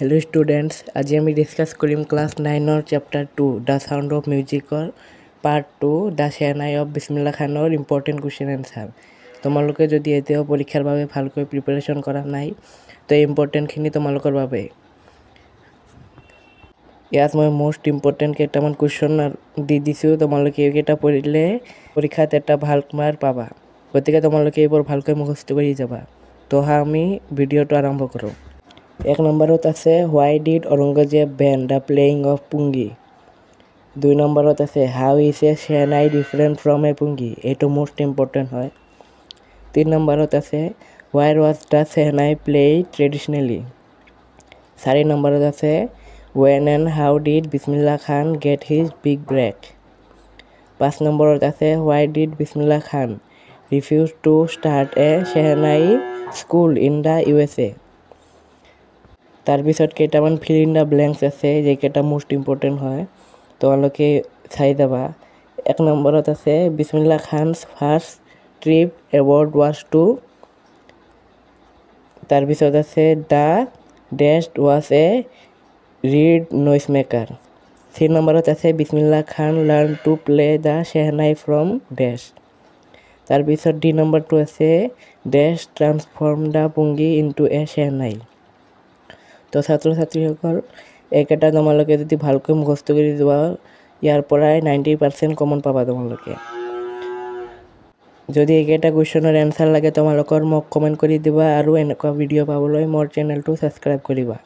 Hello students, আজি আমি discuss কৰিম class 9 chapter 2 the sound of মিউজিকৰ পাৰ্ট 2 দ্য শেহনাই অফ বিসমিল্লাহ খানৰ ইম্পৰ্টেণ্ট কুৱেশ্যন এনসাৰ। তোমালোকে যদি এতিয়াও পৰীক্ষাৰ বাবে ভালকৈ প্ৰিপাৰেশ্যন কৰা নাই তো এই ইম্পৰ্টেণ্টখিনি তোমালোকৰ বাবে। ইয়াত মই মোষ্ট ইম্পৰ্টেণ্ট কেইটামান কুৱেশ্যন দি দিছোঁ, তোমালোকে এইকেইটা পঢ়িলে পৰীক্ষাত এটা ভাল মাৰ্ক পাবা। গতিকে তোমালোকে এইবোৰ ভালকৈ মুখস্থ কৰি যাবা। তো আমি ভিডিঅ'টো আৰম্ভ কৰোঁ। 1 নম্বৰত আছে why did Aurangzeb ban the playing of pungi. 2 নম্বৰত আছে how is a shehnai different from a pungi, এইটো মোষ্ট ইম্পৰ্টেণ্ট হয়। 3 নম্বৰত আছে where was the shehnai played traditionally. 4 নম্বৰত আছে when and how did বিসমিল্লাহ খান get his big break। 5 নম্বৰত আছে why did বিসমিল্লাহ খান refuse to start a Shehnai school in the USA। তাৰপিছত কেইটামান ফিল ইন দ্য ব্লেংকছ আছে যেইকেইটা মোষ্ট ইম্পৰ্টেণ্ট হয়, তোমালোকে চাই যাবা। 1 নম্বৰত আছে Bismillah Khan's first trip abroad was to. তাৰপিছত আছে দ্য ডেষ্ট was a reed noise maker. 3 নম্বৰত আছে Bismillah Khan learn to play the shehnai from ডেছ। তাৰপিছত ডি নম্বৰটো আছে ডেছ transform the pungi into a shehnai. তো ছাত্ৰ ছাত্ৰীসকল এইকেইটা তোমালোকে যদি ভালকৈ মুখস্থ কৰি যোৱা ইয়াৰ পৰাই 90% কমন পাবা তোমালোকে। যদি এইকেইটা কুৱেশ্যনৰ এনচাৰ লাগে তোমালোকৰ মোক কমেণ্ট কৰি দিবা আৰু এনেকুৱা ভিডিঅ' পাবলৈ মোৰ চেনেলটো ছাবস্ক্ৰাইব কৰিবা।